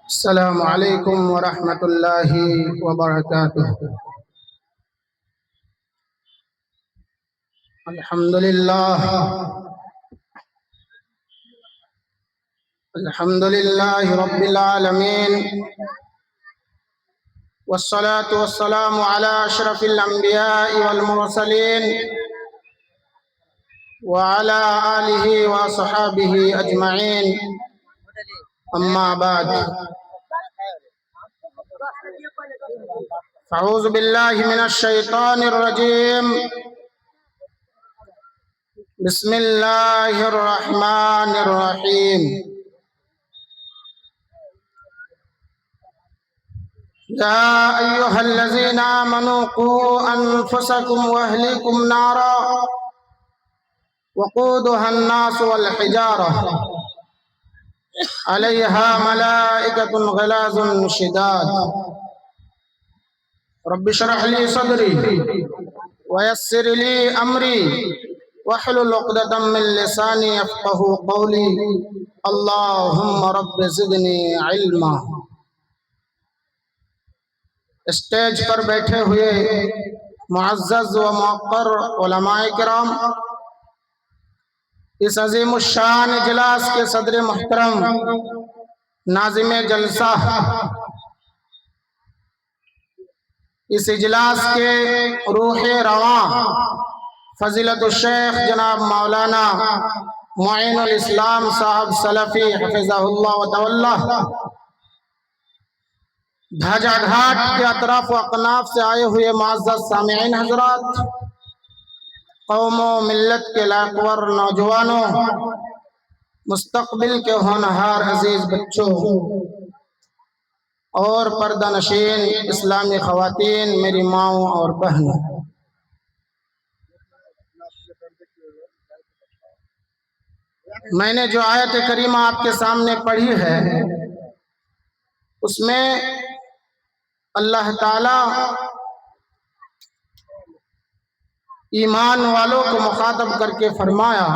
السلام علیکم ورحمۃ اللہ وبرکاتہ۔ الحمدللہ رب العالمین، والصلاة والسلام علی اشرف الانبیاء والمرسلین وعلی آلہ وصحابہ اجمعین، اما بعد، اعوذ باللہ من الشیطان الرجیم، بسم اللہ الرحمن الرحیم۔ یا ایہا الذین آمنوا قوا انفسکم واہلیکم نارا وقودها الناس والحجارہ علیہا ملائکۃ غلاظ شداد، رب اشرح لی صدری ویسر لی امری واحلل عقدۃ من لسانی یفقہوا قولی، اللہم رب زدنی علما۔ اسٹیج پر بیٹھے ہوئے معزز و موقر علماء کرام، اس عظیم الشان اجلاس کے صدر محترم، ناظم جلسہ، اس اجلاس کے روح رواں فضیلت الشیخ جناب مولانا معین الاسلام صاحب سلفی حفظہ اللہ و تولہ، دھاجا گھاٹ کے اطراف و اکناف سے آئے ہوئے معزز سامعین حضرات، قوم و ملت کے لاکور نوجوانوں، مستقبل کے ہونہار عزیز بچوں اور پردہ نشین اسلامی خواتین، میری ماؤں اور بہنوں، میں نے جو آیت کریمہ آپ کے سامنے پڑھی ہے، اس میں اللہ تعالی ایمان والوں کو مخاطب کر کے فرمایا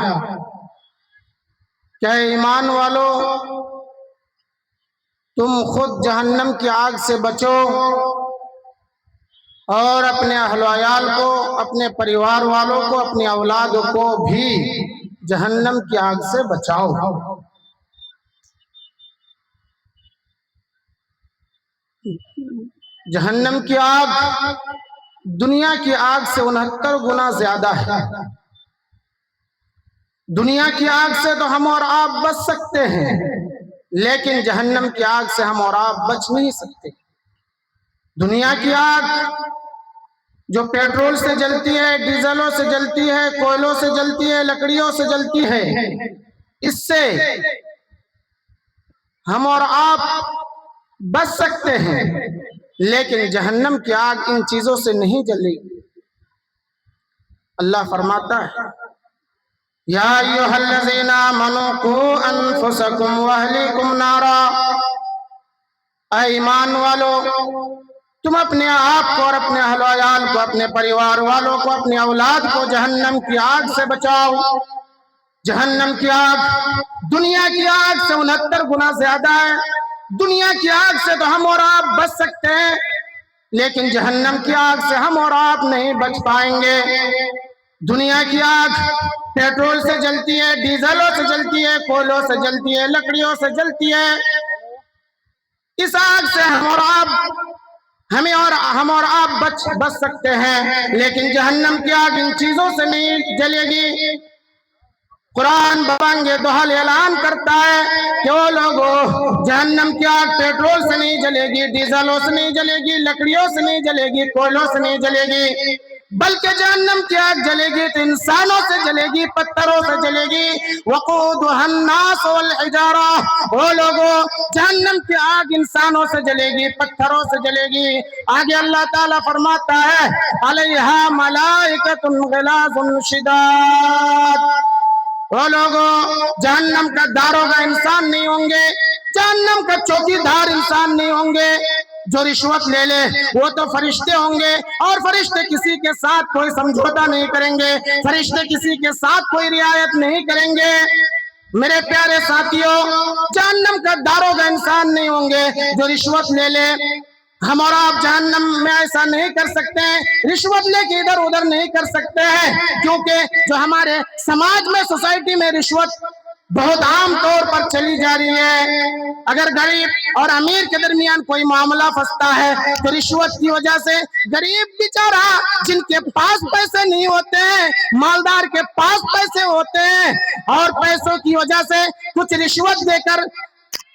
کہ اے ایمان والو، تم خود جہنم کی آگ سے بچو اور اپنے اہل و عیال کو، اپنے پریوار والوں کو، اپنی اولاد کو بھی جہنم کی آگ سے بچاؤ۔ جہنم کی آگ دنیا کی آگ سے 69 گنا زیادہ ہے۔ دنیا کی آگ سے تو ہم اور آپ بچ سکتے ہیں، لیکن جہنم کی آگ سے ہم اور آپ بچ نہیں سکتے۔ دنیا کی آگ جو پیٹرول سے جلتی ہے، ڈیزلوں سے جلتی ہے، کوئلوں سے جلتی ہے، لکڑیوں سے جلتی ہے، اس سے ہم اور آپ بچ سکتے ہیں، لیکن جہنم کی آگ ان چیزوں سے نہیں جلے گی۔ اللہ فرماتا ہے، یا ایھا الذین آمنوا قوا انفسکم واہلیکم نارا، اے ایمان والو، تم اپنے آپ کو اور اپنے اہل و عیال کو، اپنے پریوار والوں کو، اپنی اولاد کو جہنم کی آگ سے بچاؤ۔ جہنم کی آگ دنیا کی آگ سے 69 گنا زیادہ ہے۔ دنیا کی آگ سے تو ہم اور آپ بچ سکتے ہیں، لیکن جہنم کی آگ سے ہم اور آپ نہیں بچ پائیں گے۔ دنیا کی آگ پیٹرول سے جلتی ہے، ڈیزلوں سے جلتی ہے، کوئلوں سے جلتی ہے، لکڑیوں سے جلتی ہے۔ اس آگ سے ہم اور آپ بچ سکتے ہیں، لیکن جہنم کی آگ ان چیزوں سے نہیں جلے گی۔ قرآن ببانگ دوحل اعلان کرتا ہے کہ وہ لوگوں، جہنم کی آگ پیٹرول سے نہیں جلے گی، ڈیزلوں سے نہیں جلے گی، لکڑیوں سے نہیں جلے گی، کوئلوں سے نہیں جلے گی، بلکہ جہنم کی آگ جلے گی تو انسانوں سے جلے گی، پتھروں سے جلے گی۔ وقودها الناس والحجارہ، وہ لوگوں، جہنم کی آگ انسانوں سے جلے گی، پتھروں سے جلے گی۔ آگے اللہ تعالیٰ فرماتا ہے، علیہا ملائکۃ غلاظ شداد، وہ لوگوں، جہنم کا داروغہ انسان نہیں ہوں گے، جہنم کا چوکی دار انسان نہیں ہوں گے۔ جو رشوت لے لے وہ تو فرشتے ہوں گے، اور فرشتے کسی کے ساتھ کوئی سمجھوتا نہیں کریں گے، فرشتے کسی کے ساتھ کوئی رعایت نہیں کریں گے۔ میرے پیارے ساتھیوں، جہنم کا داروغہ انسان نہیں ہوں گے جو رشوت لے لے۔ ہم اور آپ جہنم میں ایسا نہیں کر سکتے ہیں، رشوت لے کے ادھر ادھر نہیں کر سکتے ہیں، کیونکہ جو ہمارے سماج میں، سوسائٹی میں رشوت بہت عام طور پر چلی جا رہی ہے۔ اگر غریب اور امیر کے درمیان کوئی معاملہ پھنستا ہے تو رشوت کی وجہ سے غریب بیچارہ جن کے پاس پیسے نہیں ہوتے ہیں، مالدار کے پاس پیسے ہوتے ہیں، اور پیسوں کی وجہ سے کچھ رشوت دے کر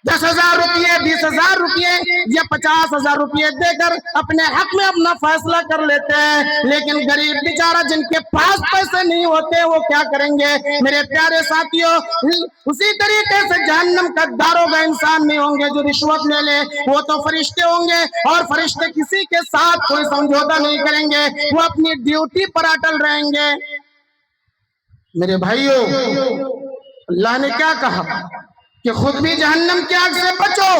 10,000 روپئے، 20,000 روپئے یا 50,000 روپئے دے کر اپنے حق میں اپنا فیصلہ کر لیتے ہیں۔ لیکن غریب بیچارہ جن کے پاس پیسے نہیں ہوتے وہ کیا کریں گے؟ میرے پیارے ساتھیوں، اسی طریقے سے جہنم کا داروغہ انسان نہیں ہوں گے جو رشوت لے لے، وہ تو فرشتے ہوں گے، اور فرشتے کسی کے ساتھ کوئی سمجھوتا نہیں کریں گے، وہ اپنی ڈیوٹی پر اٹل رہیں گے۔ میرے بھائیوں، اللہ نے کیا کہا کہ خود بھی جہنم کی آگ سے بچو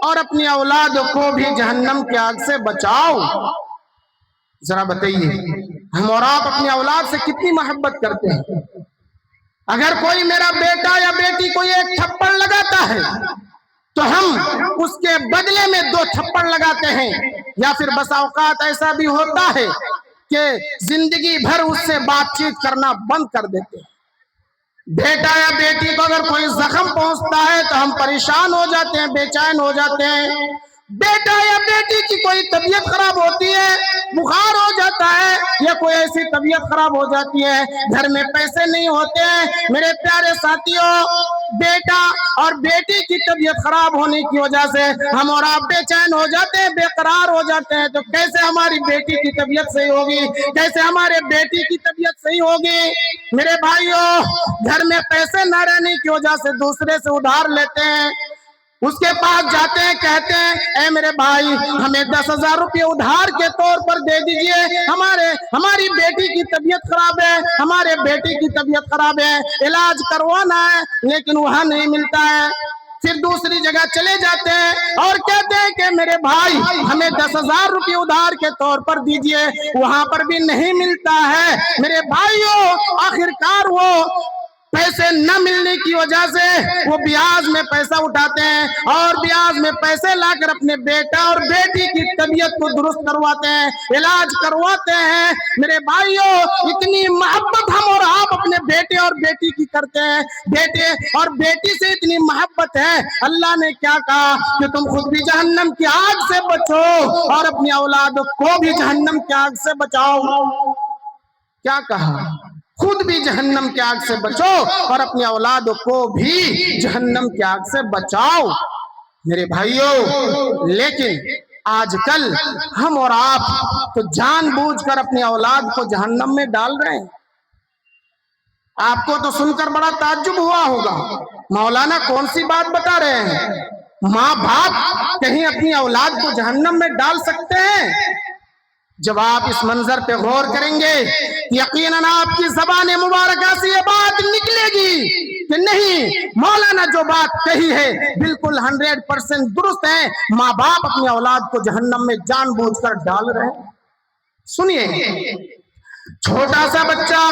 اور اپنی اولاد کو بھی جہنم کی آگ سے بچاؤ۔ ذرا بتائیے، ہم اور آپ اپنی اولاد سے کتنی محبت کرتے ہیں؟ اگر کوئی میرا بیٹا یا بیٹی کوئی ایک تھپڑ لگاتا ہے تو ہم اس کے بدلے میں 2 تھپڑ لگاتے ہیں، یا پھر بس اوقات ایسا بھی ہوتا ہے کہ زندگی بھر اس سے بات چیت کرنا بند کر دیتے ہیں۔ بیٹا یا بیٹی کو اگر کوئی زخم پہنچتا ہے تو ہم پریشان ہو جاتے ہیں، بے چین ہو جاتے ہیں۔ بیٹا یا بیٹی کی کوئی طبیعت خراب ہوتی ہے، بخار ہو جاتا ہے یا کوئی ایسی طبیعت خراب ہو جاتی ہے، گھر میں پیسے نہیں ہوتے ہیں، میرے پیارے ساتھیوں، بیٹا اور بیٹی کی طبیعت خراب ہونے کی وجہ سے ہم اور آپ بے چین ہو جاتے ہیں، بے قرار ہو جاتے ہیں۔ تو کیسے ہماری بیٹی کی طبیعت صحیح ہوگی؟ کیسے ہمارے بیٹی کی طبیعت صحیح ہوگی؟ میرے بھائیوں، گھر میں پیسے نہ رہنے کی وجہ سے دوسرے سے ادھار لیتے ہیں، اس کے پاس جاتے ہیں، کہتے ہیں اے میرے بھائی ہمیں 10,000 روپے ادھار کے طور پر دے دیجئے، ہماری بیٹی کی طبیعت خراب ہے، ہمارے بیٹی کی طبیعت خراب ہے، علاج کروانا ہے لیکن وہاں نہیں ملتا ہے۔ پھر دوسری جگہ چلے جاتے ہیں اور کہتے ہیں کہ میرے بھائی ہمیں 10,000 روپے ادھار کے طور پر دیجئے، وہاں پر بھی نہیں ملتا ہے۔ میرے بھائیوں، آخرکار وہ پیسے نہ ملنے کی وجہ سے وہ بیاج میں پیسہ اٹھاتے ہیں اور بیاج میں پیسے لا کر اپنے بیٹا اور بیٹی کی طبیعت کو درست کرواتے ہیں، علاج کرواتے ہیں۔ میرے بھائیوں، اتنی محبت ہم اور آپ اپنے بیٹے اور بیٹی کی کرتے ہیں، بیٹے اور بیٹی سے اتنی محبت ہے، اللہ نے کیا کہا کہ تم خود بھی جہنم کی آگ سے بچو اور اپنی اولاد کو بھی جہنم کی آگ سے بچاؤ۔ کیا کہا؟ خود بھی جہنم کی آگ سے بچو اور اپنی اولاد کو بھی جہنم کی آگ سے بچاؤ۔ میرے بھائیوں، لیکن آج کل ہم اور آپ تو جان بوجھ کر اپنی اولاد کو جہنم میں ڈال رہے ہیں۔ آپ کو تو سن کر بڑا تعجب ہوا ہوگا، مولانا کون سی بات بتا رہے ہیں؟ ماں باپ کہیں اپنی اولاد کو جہنم میں ڈال سکتے ہیں؟ جب آپ اس منظر پہ غور کریں گے یقیناً آپ کی زبان مبارکہ سے یہ بات نکلے گی کہ نہیں، مولانا جو بات کہی ہے بالکل 100% درست ہے، ماں باپ اپنی اولاد کو جہنم میں جان بوجھ کر ڈال رہے ہیں۔ سنیے، چھوٹا سا بچہ،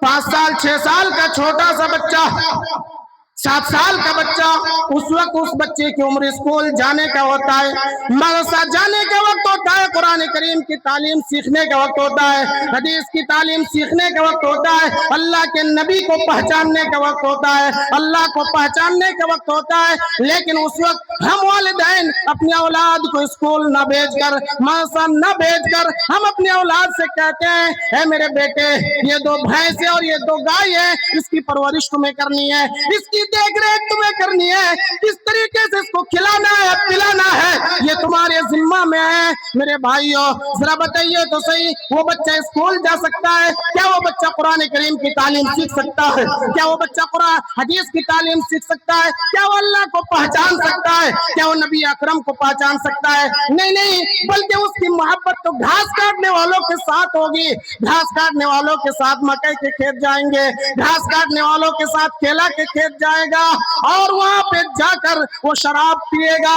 5 سال 6 سال کا چھوٹا سا بچہ، 7 سال کا بچہ، اس وقت اس بچے کی عمر اسکول جانے کا ہوتا ہے، مدرسہ جانے کا وقت ہوتا ہے، قرآن کریم کی تعلیم سیکھنے کا وقت ہوتا ہے، حدیث کی تعلیم سیکھنے کا وقت ہوتا ہے، اللہ کے نبی کو پہچاننے کا وقت ہوتا ہے، اللہ کو پہچاننے کا وقت ہوتا ہے۔ لیکن اس وقت ہم والدین اپنی اولاد کو اسکول نہ بھیج کر، مدرسہ نہ بھیج کر، ہم اپنی اولاد سے کہتے ہیں اے میرے بیٹے یہ 2 بھینس اور یہ 2 گائے ہیں، اس کی پرورش تمہیں کرنی ہے، اس کی دیکھ ریکھ تمہیں کرنی ہے، کس طریقے سے اس کو کھلانا ہے پلانا ہے یہ تمہارے ذمہ میں ہے۔ میرے بھائیوں، ذرا بتائیے تو صحیح، وہ بچہ اسکول جا سکتا ہے؟ کیا وہ بچہ قرآن کریم کی تعلیم سیکھ سکتا ہے؟ کیا وہ بچہ قرآن حدیث کی تعلیم سیکھ سکتا ہے؟ کیا وہ اللہ کو پہچان سکتا ہے؟ کیا وہ نبی اکرم کو پہچان سکتا ہے؟ نہیں، بلکہ اس کی محبت تو گھاس کاٹنے والوں کے ساتھ ہوگی، گھاس کاٹنے والوں کے ساتھ مکئی کے کھیت جائیں گے، گھاس کاٹنے والوں کے ساتھ کیلا کے کھیت جائے گا اور وہاں پہ جا کر وہ شراب پیے گا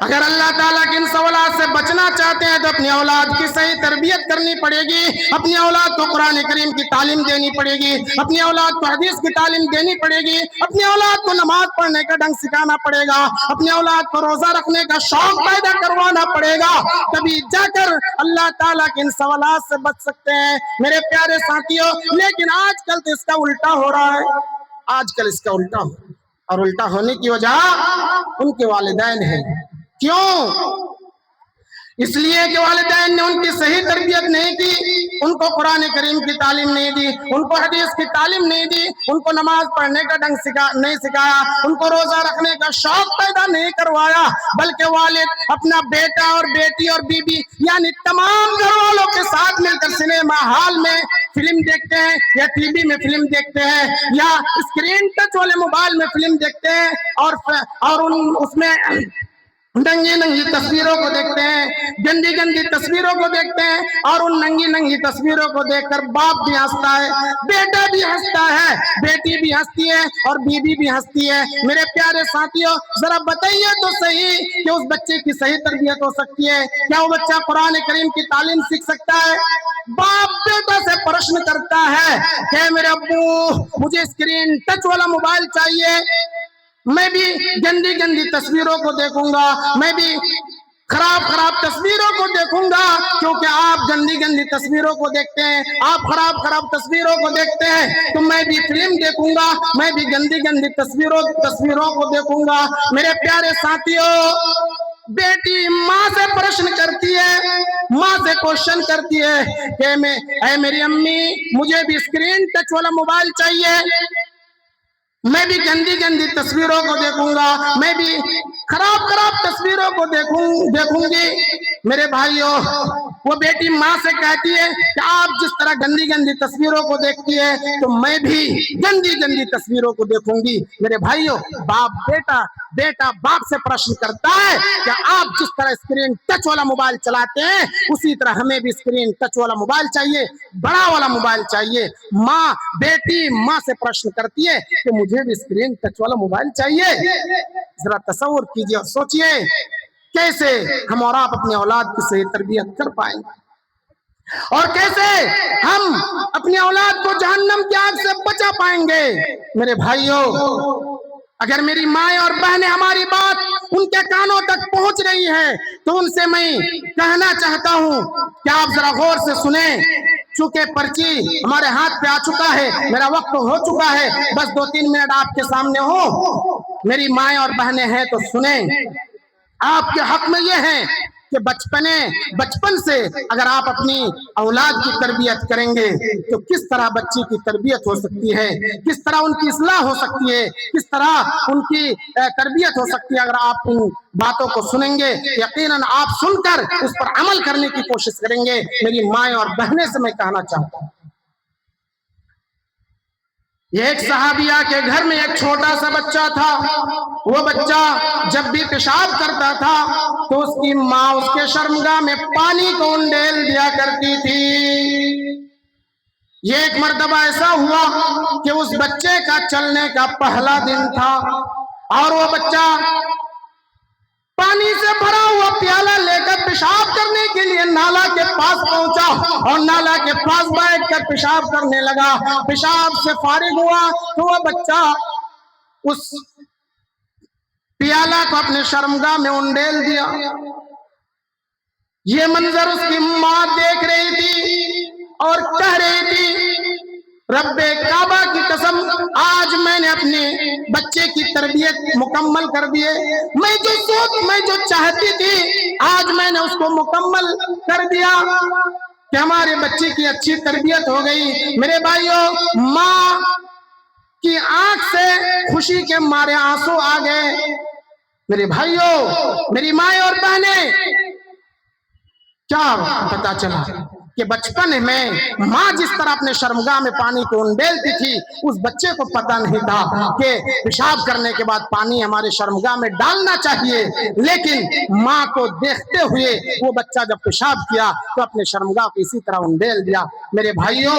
اگر اللہ تعالیٰ کی ان سوالات سے بچنا چاہتے ہیں تو اپنی اولاد کی صحیح تربیت کرنی پڑے گی، اپنی اولاد کو قرآن کریم کی تعلیم دینی پڑے گی، اپنی اولاد کو حدیث کی تعلیم دینی پڑے گی، اپنی اولاد کو نماز پڑھنے کا ڈھنگ سکھانا پڑے گا، اپنی اولاد کو روزہ رکھنے کا شوق پیدا کروانا پڑے گا، تبھی جا کر اللہ تعالیٰ کے ان سوالات سے بچ سکتے ہیں میرے پیارے ساتھیوں۔ لیکن آج کل تو اس کا الٹا ہو رہا ہے، آج کل اس کا الٹا ہو رہا ہے، اور الٹا ہونے کی وجہ ان کے والدین ہیں۔ کیوں؟ اس لیے کہ والدین نے ان کی صحیح تربیت نہیں کی، ان کو قرآن کریم کی تعلیم نہیں دی، ان کو حدیث کی تعلیم نہیں دی، ان کو نماز پڑھنے کا ڈھنگ نہیں سکھایا، ان کو روزہ رکھنے کا شوق پیدا نہیں کروایا، بلکہ والد اپنا بیٹا اور بیٹی اور بیوی یعنی تمام گھر والوں کے ساتھ مل کر سنیما ہال میں فلم دیکھتے ہیں، یا ٹی وی میں فلم دیکھتے ہیں، یا اسکرین ٹچ والے موبائل میں فلم دیکھتے ہیں، اور اس میں ننگی ننگی تصویروں کو دیکھتے ہیں، گندی گندی تصویروں کو دیکھتے ہیں، اور ان ننگی ننگی تصویروں کو دیکھ کر باپ بھی ہنستا ہے، بیٹا بھی ہنستا ہے، بیٹی بھی ہنستی ہے، اور بیوی بھی ہنستی ہے۔ میرے پیارے ساتھیوں، ذرا بتائیے تو صحیح کہ اس بچے کی صحیح تربیت ہو سکتی ہے کیا؟ وہ بچہ قرآن کریم کی تعلیم سیکھ سکتا ہے؟ باپ بیٹا سے پرشن کرتا ہے کہ میرے ابو مجھے اسکرین ٹچ والا موبائل چاہیے، میں بھی گندی گندی تصویروں کو دیکھوں گا، میں بھی خراب تصویروں کو دیکھوں گا، کیونکہ آپ گندی گندی تصویروں کو دیکھتے ہیں، آپ خراب تصویروں کو دیکھتے ہیں، تو میں بھی فلم دیکھوں گا، میں بھی گندی گندی تصویروں کو دیکھوں گا۔ میرے پیارے ساتھیوں، بیٹی ماں سے پرشن کرتی ہے، ماں سے کوشچن کرتی ہے کہ اے میری امی مجھے بھی اسکرین ٹچ والا موبائل چاہیے، میں بھی گندی گندی تصویروں کو دیکھوں گا، میں بھی خراب تصویروں کو دیکھوں گی۔ میرے بھائیوں، وہ بیٹی ماں سے کہتی ہے کہ آپ جس طرح گندی گندی تصویروں کو دیکھتی ہے تو میں بھی گندی گندی تصویروں کو دیکھوں گی۔ میرے بھائیوں، بیٹا باپ سے پرشن کرتا ہے کہ آپ جس طرح اسکرین ٹچ والا موبائل چلاتے ہیں اسی طرح ہمیں بھی اسکرین ٹچ والا موبائل چاہیے، بڑا والا موبائل چاہیے۔ بیٹی ماں سے پرشن کرتی ہے کہ مجھے بھی اسکرین ٹچ والا موبائل چاہیے۔ ذرا تصور کیجئے اور سوچئے کیسے ہم اور آپ اپنی اولاد کی صحیح تربیت کر پائیں گے، اور کیسے ہم اپنی اولاد کو جہنم کی آگ سے بچا پائیں گے۔ میرے بھائیوں، اگر میری مائیں اور بہنیں ہماری بات ان کے کانوں تک پہنچ رہی ہے تو ان سے میں کہنا چاہتا ہوں کہ آپ ذرا غور سے سنیں، چونکہ پرچی ہمارے ہاتھ پہ آ چکا ہے، میرا وقت ہو چکا ہے، بس 2-3 منٹ آپ کے سامنے ہو۔ میری مائیں اور بہنیں ہیں تو سنیں، آپ کے حق میں یہ ہے کہ بچپن سے اگر آپ اپنی اولاد کی تربیت کریں گے تو کس طرح بچی کی تربیت ہو سکتی ہے، کس طرح ان کی اصلاح ہو سکتی ہے، کس طرح ان کی تربیت ہو سکتی ہے۔ اگر آپ ان باتوں کو سنیں گے یقیناً آپ سن کر اس پر عمل کرنے کی کوشش کریں گے۔ میری مائیں اور بہنیں سے میں کہنا چاہتا ہوں، یہ ایک صحابیہ کے گھر میں ایک چھوٹا سا بچہ تھا، وہ بچہ جب بھی پیشاب کرتا تھا تو اس کی ماں اس کے شرمگاہ میں پانی کو انڈیل دیا کرتی تھی۔ یہ ایک مرتبہ ایسا ہوا کہ اس بچے کا چلنے کا پہلا دن تھا، اور وہ بچہ پانی سے بھرا ہوا پیالہ لے کر پیشاب کرنے کے لیے نالا کے پاس پہنچا، اور نالا کے پاس بیٹھ کر پیشاب کرنے لگا۔ پیشاب سے فارغ ہوا تو وہ بچہ اس پیالہ کو اپنے شرمگاہ میں انڈیل دیا۔ یہ منظر اس کی ماں دیکھ رہی تھی اور کہہ رہی تھی، رب کعبہ کی قسم، آج میں نے اپنے بچے کی تربیت مکمل کر دیے، میں جو چاہتی تھی آج میں نے اس کو مکمل کر دیا کہ ہمارے بچے کی اچھی تربیت ہو گئی۔ میرے بھائیوں، ماں کی آنکھ سے خوشی کے مارے آنسو آ گئے۔ میرے بھائیوں، میری مائیں اور بہنیں، کیا پتا چلا کہ بچپن میں ماں جس طرح اپنے شرمگاہ میں پانی کو انڈیلتی تھی، اس بچے کو پتہ نہیں تھا کہ پیشاب کرنے کے بعد پانی ہمارے شرمگاہ میں ڈالنا چاہیے، لیکن ماں کو دیکھتے ہوئے وہ بچہ جب پیشاب کیا تو اپنے شرمگاہ کو اسی طرح انڈیل دیا۔ میرے بھائیوں،